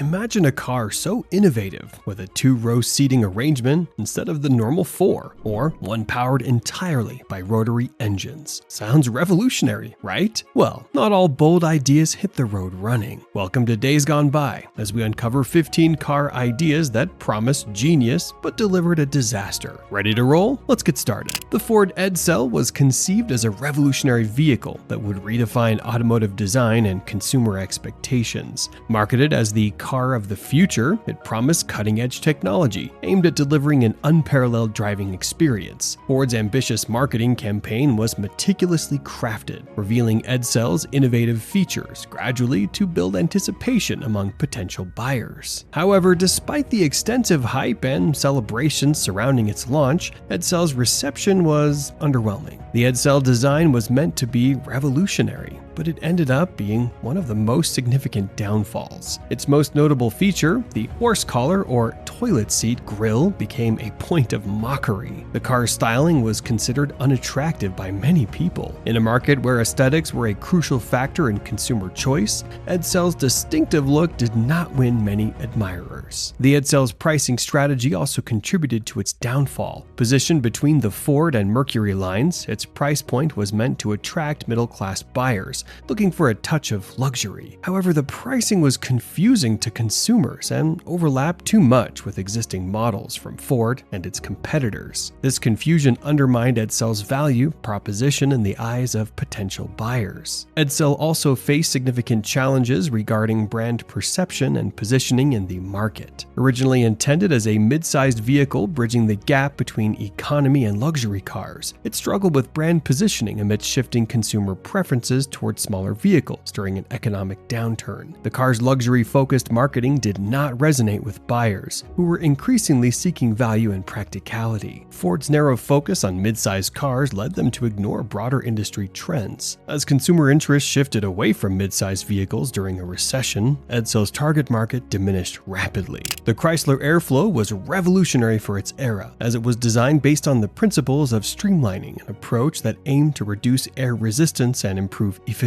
Imagine a car so innovative with a 2-row seating arrangement instead of the normal 4, or one powered entirely by rotary engines. Sounds revolutionary, right? Well, not all bold ideas hit the road running. Welcome to Days Gone By, as we uncover 15 car ideas that promised genius but delivered a disaster. Ready to roll? Let's get started. The Ford Edsel was conceived as a revolutionary vehicle that would redefine automotive design and consumer expectations. Marketed as the car of the future, it promised cutting-edge technology aimed at delivering an unparalleled driving experience. Ford's ambitious marketing campaign was meticulously crafted, revealing Edsel's innovative features gradually to build anticipation among potential buyers. However, despite the extensive hype and celebrations surrounding its launch, Edsel's reception was underwhelming. The Edsel design was meant to be revolutionary, but it ended up being one of the most significant downfalls. Its most notable feature, the horse collar or toilet seat grille, became a point of mockery. The car's styling was considered unattractive by many people. In a market where aesthetics were a crucial factor in consumer choice, Edsel's distinctive look did not win many admirers. The Edsel's pricing strategy also contributed to its downfall. Positioned between the Ford and Mercury lines, its price point was meant to attract middle-class buyers looking for a touch of luxury. However, the pricing was confusing to consumers and overlapped too much with existing models from Ford and its competitors. This confusion undermined Edsel's value proposition in the eyes of potential buyers. Edsel also faced significant challenges regarding brand perception and positioning in the market. Originally intended as a mid-sized vehicle bridging the gap between economy and luxury cars, it struggled with brand positioning amidst shifting consumer preferences towards smaller vehicles during an economic downturn. The car's luxury-focused marketing did not resonate with buyers, who were increasingly seeking value and practicality. Ford's narrow focus on mid-sized cars led them to ignore broader industry trends. As consumer interest shifted away from mid-sized vehicles during a recession, Edsel's target market diminished rapidly. The Chrysler Airflow was revolutionary for its era, as it was designed based on the principles of streamlining, an approach that aimed to reduce air resistance and improve efficiency.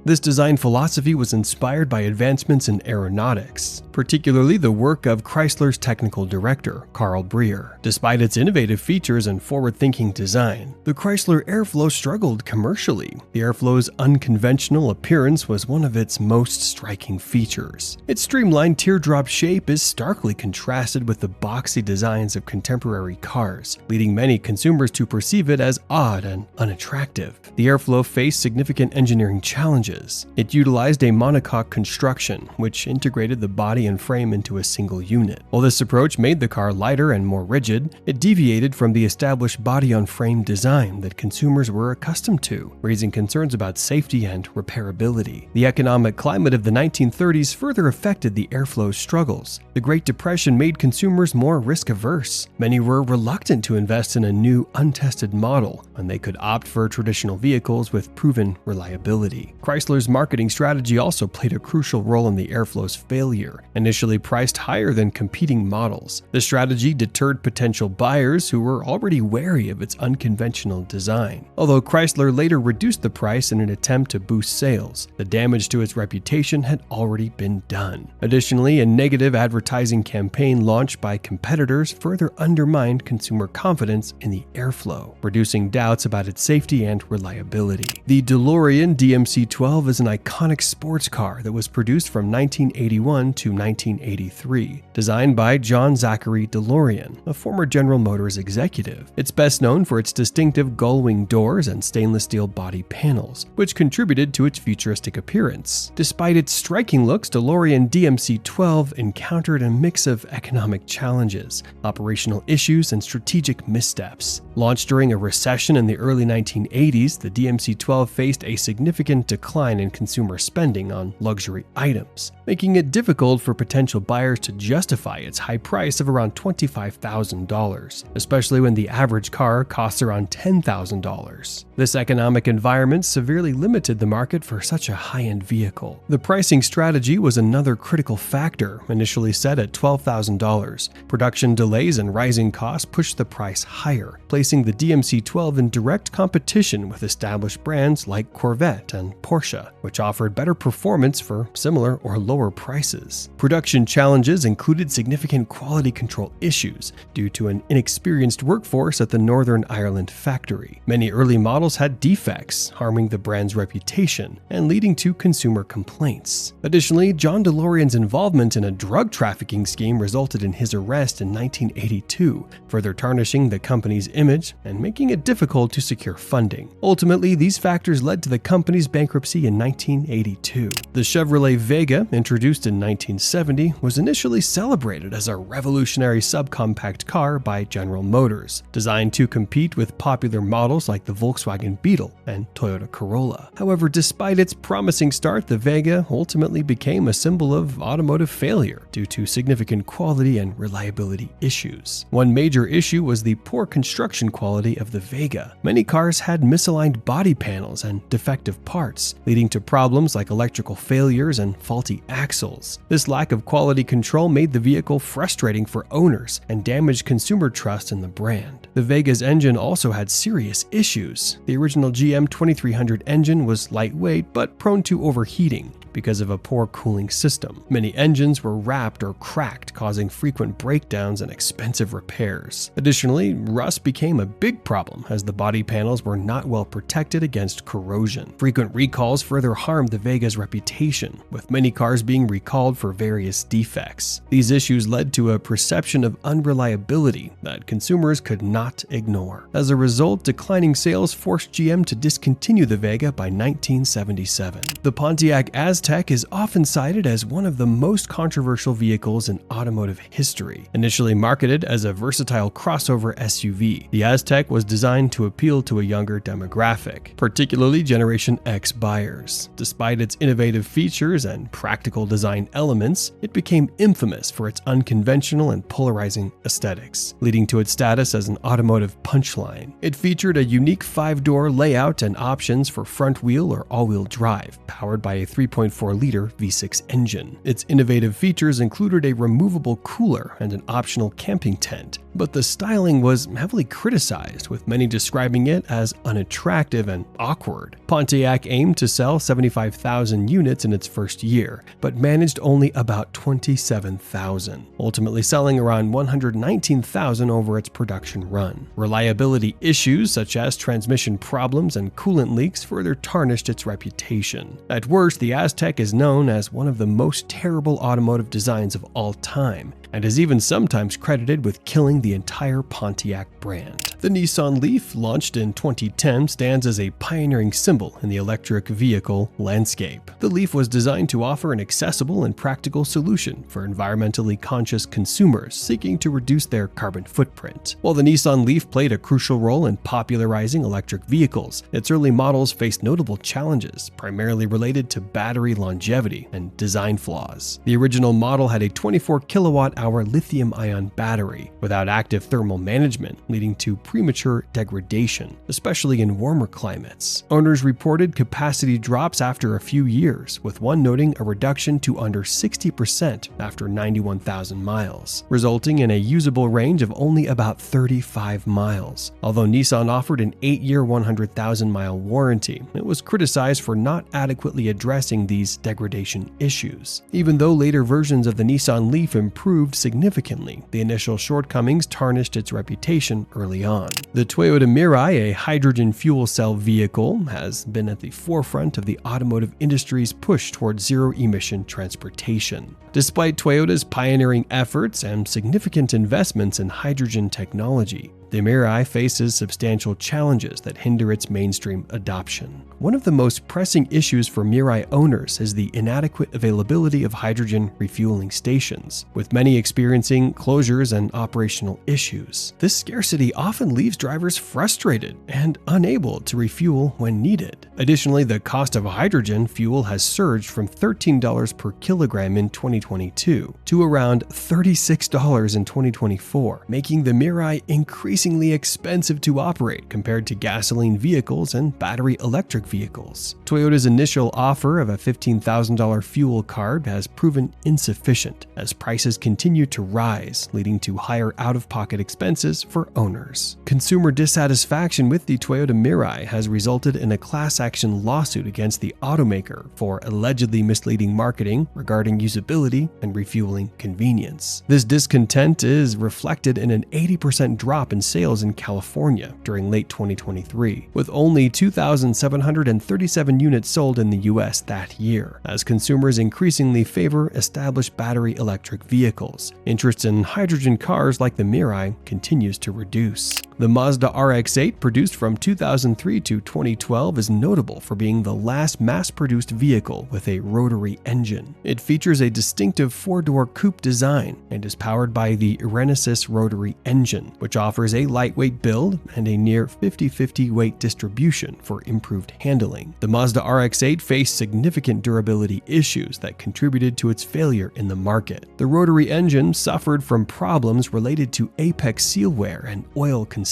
This design philosophy was inspired by advancements in aeronautics, particularly the work of Chrysler's technical director, Carl Breer. Despite its innovative features and forward-thinking design, the Chrysler Airflow struggled commercially. The Airflow's unconventional appearance was one of its most striking features. Its streamlined teardrop shape is starkly contrasted with the boxy designs of contemporary cars, leading many consumers to perceive it as odd and unattractive. The Airflow faced significant engineering challenges. It utilized a monocoque construction, which integrated the body and frame into a single unit. While this approach made the car lighter and more rigid, it deviated from the established body-on-frame design that consumers were accustomed to, raising concerns about safety and repairability. The economic climate of the 1930s further affected the Airflow's struggles. The Great Depression made consumers more risk-averse. Many were reluctant to invest in a new, untested model when they could opt for traditional vehicles with proven reliability. Chrysler's marketing strategy also played a crucial role in the Airflow's failure. Initially priced higher than competing models, the strategy deterred potential buyers who were already wary of its unconventional design. Although Chrysler later reduced the price in an attempt to boost sales, the damage to its reputation had already been done. Additionally, a negative advertising campaign launched by competitors further undermined consumer confidence in the Airflow, reducing doubts about its safety and reliability. The DeLorean DMC-12 is an iconic sports car that was produced from 1981 to 1983, designed by John Zachary DeLorean, a former General Motors executive. It's best known for its distinctive gull-wing doors and stainless steel body panels, which contributed to its futuristic appearance. Despite its striking looks, DeLorean DMC-12 encountered a mix of economic challenges, operational issues, and strategic missteps. Launched during a recession in the early 1980s, the DMC-12 faced a significant decline in consumer spending on luxury items, making it difficult for potential buyers to justify its high price of around $25,000, especially when the average car costs around $10,000. This economic environment severely limited the market for such a high-end vehicle. The pricing strategy was another critical factor, initially set at $12,000. Production delays and rising costs pushed the price higher, placing the DMC-12 in direct competition with established brands like Corvette Fiat and Porsche, which offered better performance for similar or lower prices. Production challenges included significant quality control issues due to an inexperienced workforce at the Northern Ireland factory. Many early models had defects, harming the brand's reputation and leading to consumer complaints. Additionally, John DeLorean's involvement in a drug trafficking scheme resulted in his arrest in 1982, further tarnishing the company's image and making it difficult to secure funding. Ultimately, these factors led to the company's bankruptcy in 1982. The Chevrolet Vega, introduced in 1970, was initially celebrated as a revolutionary subcompact car by General Motors, designed to compete with popular models like the Volkswagen Beetle and Toyota Corolla. However, despite its promising start, the Vega ultimately became a symbol of automotive failure due to significant quality and reliability issues. One major issue was the poor construction quality of the Vega. Many cars had misaligned body panels and defective parts, leading to problems like electrical failures and faulty axles. This lack of quality control made the vehicle frustrating for owners and damaged consumer trust in the brand. The Vega's engine also had serious issues. The original GM 2300 engine was lightweight but prone to overheating because of a poor cooling system. Many engines were wrapped or cracked, causing frequent breakdowns and expensive repairs. Additionally, rust became a big problem as the body panels were not well protected against corrosion. Frequent recalls further harmed the Vega's reputation, with many cars being recalled for various defects. These issues led to a perception of unreliability that consumers could not ignore. As a result, declining sales forced GM to discontinue the Vega by 1977. The Pontiac Aztec is often cited as one of the most controversial vehicles in automotive history. Initially marketed as a versatile crossover SUV, the Aztec was designed to appeal to a younger demographic, particularly Generation X buyers. Despite its innovative features and practical design elements, it became infamous for its unconventional and polarizing aesthetics, leading to its status as an automotive punchline. It featured a unique 5-door layout and options for front-wheel or all-wheel drive, powered by a 3.4-liter V6 engine. Its innovative features included a removable cooler and an optional camping tent, but the styling was heavily criticized, with many describing it as unattractive and awkward. Pontiac aimed to sell 75,000 units in its first year, but managed only about 27,000, ultimately selling around 119,000 over its production run. Reliability issues such as transmission problems and coolant leaks further tarnished its reputation. At worst, the Aztec is known as one of the most terrible automotive designs of all time, and is even sometimes credited with killing the entire Pontiac brand. The Nissan Leaf, launched in 2010, stands as a pioneering symbol in the electric vehicle landscape. The Leaf was designed to offer an accessible and practical solution for environmentally conscious consumers seeking to reduce their carbon footprint. While the Nissan Leaf played a crucial role in popularizing electric vehicles, its early models faced notable challenges, primarily related to battery longevity and design flaws. The original model had a 24 kilowatt-hour lithium-ion battery without active thermal management, leading to premature degradation, especially in warmer climates. Owners reported capacity drops after a few years, with one noting a reduction to under 60% after 91,000 miles, resulting in a usable range of only about 35 miles. Although Nissan offered an 8-year 100,000-mile warranty, it was criticized for not adequately addressing these degradation issues. Even though later versions of the Nissan Leaf improved significantly, the initial shortcomings tarnished its reputation early on. The Toyota Mirai, a hydrogen fuel cell vehicle, has been at the forefront of the automotive industry's push towards zero-emission transportation. Despite Toyota's pioneering efforts and significant investments in hydrogen technology, the Mirai faces substantial challenges that hinder its mainstream adoption. One of the most pressing issues for Mirai owners is the inadequate availability of hydrogen refueling stations, with many experiencing closures and operational issues. This scarcity often leaves drivers frustrated and unable to refuel when needed. Additionally, the cost of hydrogen fuel has surged from $13 per kilogram in 2022 to around $36 in 2024, making the Mirai increasingly increasingly expensive to operate compared to gasoline vehicles and battery electric vehicles. Toyota's initial offer of a $15,000 fuel card has proven insufficient as prices continue to rise, leading to higher out-of-pocket expenses for owners. Consumer dissatisfaction with the Toyota Mirai has resulted in a class action lawsuit against the automaker for allegedly misleading marketing regarding usability and refueling convenience. This discontent is reflected in an 80% drop in sales in California during late 2023, with only 2,737 units sold in the US that year, as consumers increasingly favor established battery electric vehicles. Interest in hydrogen cars like the Mirai continues to reduce. The Mazda RX-8, produced from 2003 to 2012, is notable for being the last mass-produced vehicle with a rotary engine. It features a distinctive four-door coupe design and is powered by the Renesas rotary engine, which offers a lightweight build and a near 50-50 weight distribution for improved handling. The Mazda RX-8 faced significant durability issues that contributed to its failure in the market. The rotary engine suffered from problems related to apex seal wear and oil consumption,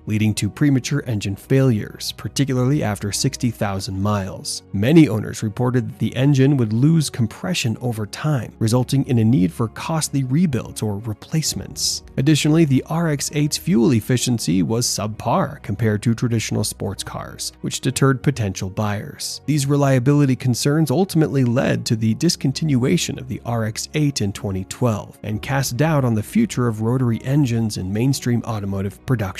leading to premature engine failures, particularly after 60,000 miles. Many owners reported that the engine would lose compression over time, resulting in a need for costly rebuilds or replacements. Additionally, the RX-8's fuel efficiency was subpar compared to traditional sports cars, which deterred potential buyers. These reliability concerns ultimately led to the discontinuation of the RX-8 in 2012 and cast doubt on the future of rotary engines in mainstream automotive production.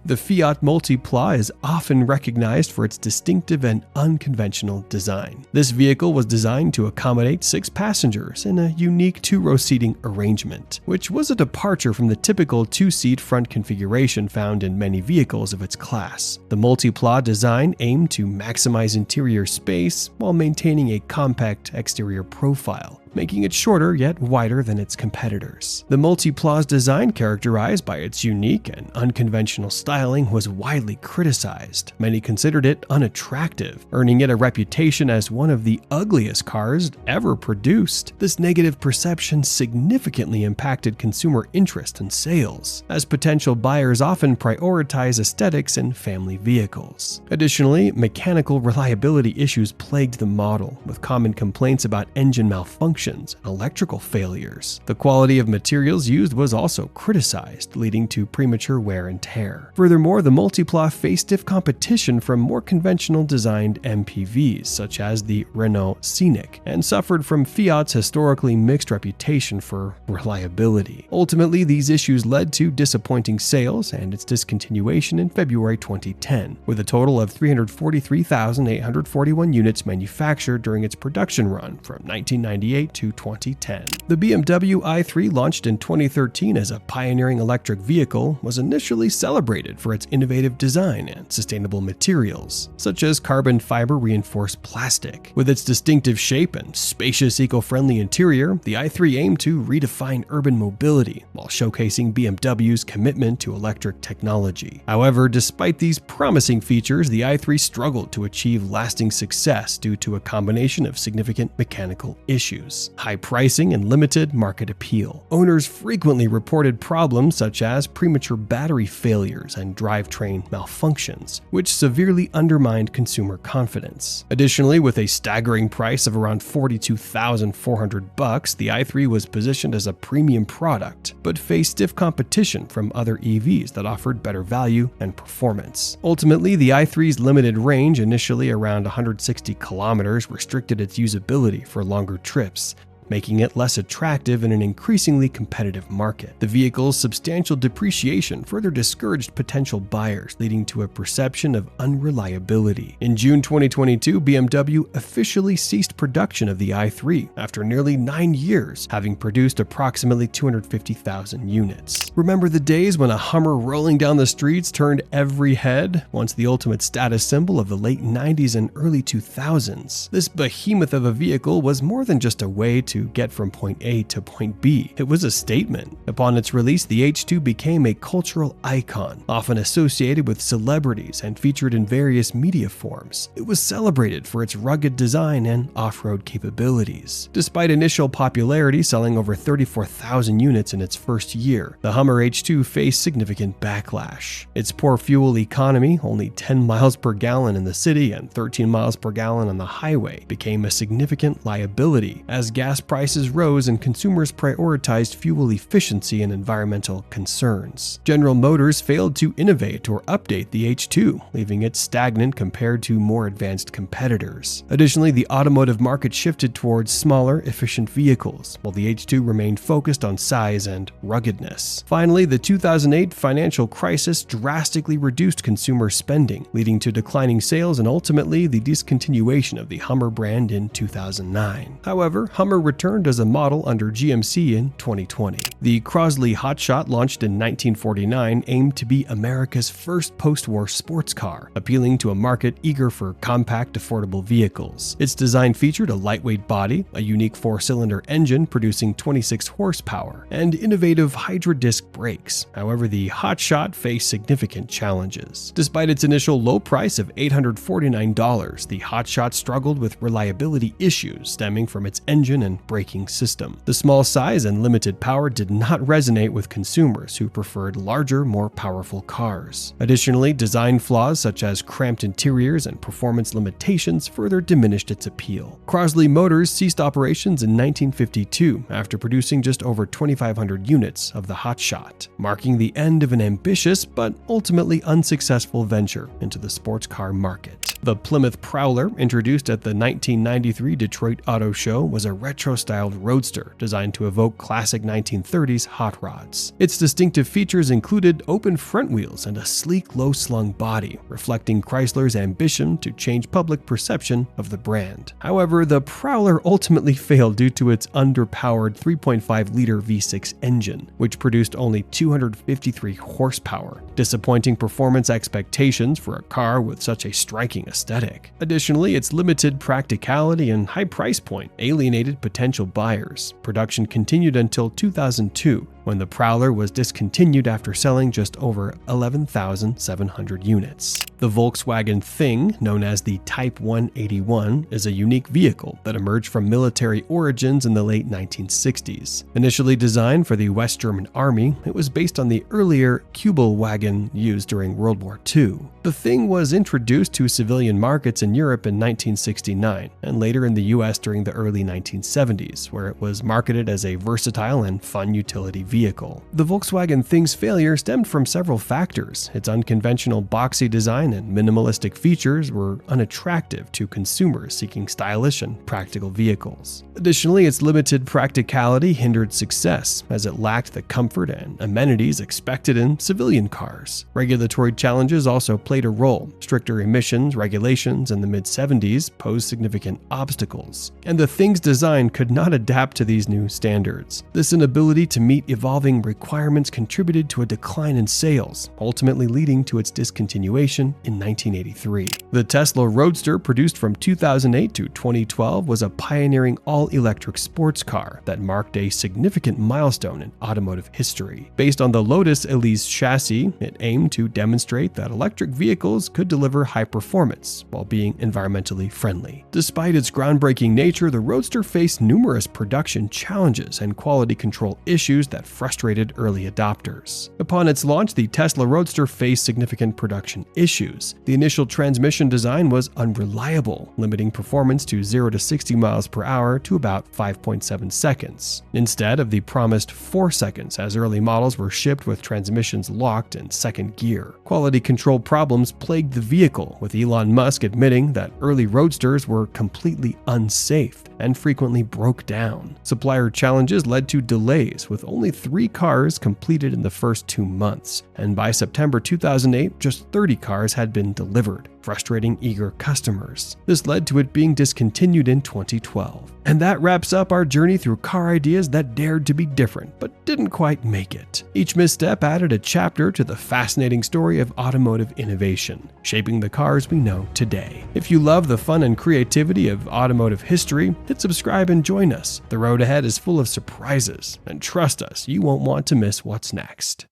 The Fiat Multipla is often recognized for its distinctive and unconventional design. This vehicle was designed to accommodate 6 passengers in a unique 2-row seating arrangement, which was a departure from the typical 2-seat front configuration found in many vehicles of its class. The Multipla design aimed to maximize interior space while maintaining a compact exterior profile, making it shorter yet wider than its competitors. The Multipla's design, characterized by its unique and unconventional styling, was widely criticized. Many considered it unattractive, earning it a reputation as one of the ugliest cars ever produced. This negative perception significantly impacted consumer interest and sales, as potential buyers often prioritize aesthetics in family vehicles. Additionally, mechanical reliability issues plagued the model, with common complaints about engine malfunction and electrical failures. The quality of materials used was also criticized, leading to premature wear and tear. Furthermore, the Multipla faced stiff competition from more conventional designed MPVs, such as the Renault Scenic, and suffered from Fiat's historically mixed reputation for reliability. Ultimately, these issues led to disappointing sales and its discontinuation in February 2010, with a total of 343,841 units manufactured during its production run from 1998 to 2010. The BMW i3, launched in 2013 as a pioneering electric vehicle, was initially celebrated for its innovative design and sustainable materials, such as carbon fiber reinforced plastic. With its distinctive shape and spacious eco-friendly interior, the i3 aimed to redefine urban mobility while showcasing BMW's commitment to electric technology. However, despite these promising features, the i3 struggled to achieve lasting success due to a combination of significant mechanical issues, high pricing, and limited market appeal. Owners frequently reported problems such as premature battery failures and drivetrain malfunctions, which severely undermined consumer confidence. Additionally, with a staggering price of around $42,400, the i3 was positioned as a premium product, but faced stiff competition from other EVs that offered better value and performance. Ultimately, the i3's limited range, initially around 160 kilometers, restricted its usability for longer trips, making it less attractive in an increasingly competitive market. The vehicle's substantial depreciation further discouraged potential buyers, leading to a perception of unreliability. In June 2022, BMW officially ceased production of the i3 after nearly 9 years, having produced approximately 250,000 units. Remember the days when a Hummer rolling down the streets turned every head? Once the ultimate status symbol of the late 90s and early 2000s, this behemoth of a vehicle was more than just a way to to get from point A to point B. It was a statement. Upon its release, the H2 became a cultural icon, often associated with celebrities and featured in various media forms. It was celebrated for its rugged design and off-road capabilities. Despite initial popularity, selling over 34,000 units in its first year, the Hummer H2 faced significant backlash. Its poor fuel economy, only 10 miles per gallon in the city and 13 miles per gallon on the highway, became a significant liability as gas prices rose and consumers prioritized fuel efficiency and environmental concerns. General Motors failed to innovate or update the H2, leaving it stagnant compared to more advanced competitors. Additionally, the automotive market shifted towards smaller, efficient vehicles, while the H2 remained focused on size and ruggedness. Finally, the 2008 financial crisis drastically reduced consumer spending, leading to declining sales and ultimately the discontinuation of the Hummer brand in 2009. However, Hummer returned as a model under GMC in 2020. The Crosley Hot Shot, launched in 1949, aimed to be America's first post-war sports car, appealing to a market eager for compact, affordable vehicles. Its design featured a lightweight body, a unique four-cylinder engine producing 26 horsepower, and innovative Hydra-disc brakes. However, the Hot Shot faced significant challenges. Despite its initial low price of $849, the Hot Shot struggled with reliability issues stemming from its engine and braking system. The small size and limited power did not resonate with consumers who preferred larger, more powerful cars. Additionally, design flaws such as cramped interiors and performance limitations further diminished its appeal. Crosley Motors ceased operations in 1952 after producing just over 2,500 units of the Hot Shot, marking the end of an ambitious but ultimately unsuccessful venture into the sports car market. The Plymouth Prowler, introduced at the 1993 Detroit Auto Show, was a retro-styled roadster designed to evoke classic 1930s hot rods. Its distinctive features included open front wheels and a sleek, low-slung body, reflecting Chrysler's ambition to change public perception of the brand. However, the Prowler ultimately failed due to its underpowered 3.5-liter V6 engine, which produced only 253 horsepower, disappointing performance expectations for a car with such a striking aesthetic. Additionally, its limited practicality and high price point alienated potential buyers. Production continued until 2002, when the Prowler was discontinued after selling just over 11,700 units. The Volkswagen Thing, known as the Type 181, is a unique vehicle that emerged from military origins in the late 1960s. Initially designed for the West German Army, it was based on the earlier Kübelwagen used during World War II. The Thing was introduced to civilian markets in Europe in 1969, and later in the US during the early 1970s, where it was marketed as a versatile and fun utility vehicle. The Volkswagen Thing's failure stemmed from several factors. Its unconventional boxy design and minimalistic features were unattractive to consumers seeking stylish and practical vehicles. Additionally, its limited practicality hindered success, as it lacked the comfort and amenities expected in civilian cars. Regulatory challenges also played a role. Stricter emissions regulations in the mid-70s posed significant obstacles, and the Thing's design could not adapt to these new standards. This inability to meet evolving requirements contributed to a decline in sales, ultimately leading to its discontinuation in 1983. The Tesla Roadster, produced from 2008 to 2012, was a pioneering all-electric sports car that marked a significant milestone in automotive history. Based on the Lotus Elise chassis, it aimed to demonstrate that electric vehicles could deliver high performance while being environmentally friendly. Despite its groundbreaking nature, the Roadster faced numerous production challenges and quality control issues that frustrated early adopters. Upon its launch, the Tesla Roadster faced significant production issues. The initial transmission design was unreliable, limiting performance to 0 to 60 miles per hour to about 5.7 seconds, instead of the promised 4 seconds, as early models were shipped with transmissions locked in second gear. Quality control problems plagued the vehicle, with Elon Musk admitting that early Roadsters were completely unsafe and frequently broke down. Supplier challenges led to delays, with only 3 cars completed in the first 2 months, and by September 2008, just 30 cars had been delivered. frustrating eager customers. This led to it being discontinued in 2012. And that wraps up our journey through car ideas that dared to be different but didn't quite make it. Each misstep added a chapter to the fascinating story of automotive innovation, shaping the cars we know today. If you love the fun and creativity of automotive history, hit subscribe and join us. The road ahead is full of surprises, and trust us, you won't want to miss what's next.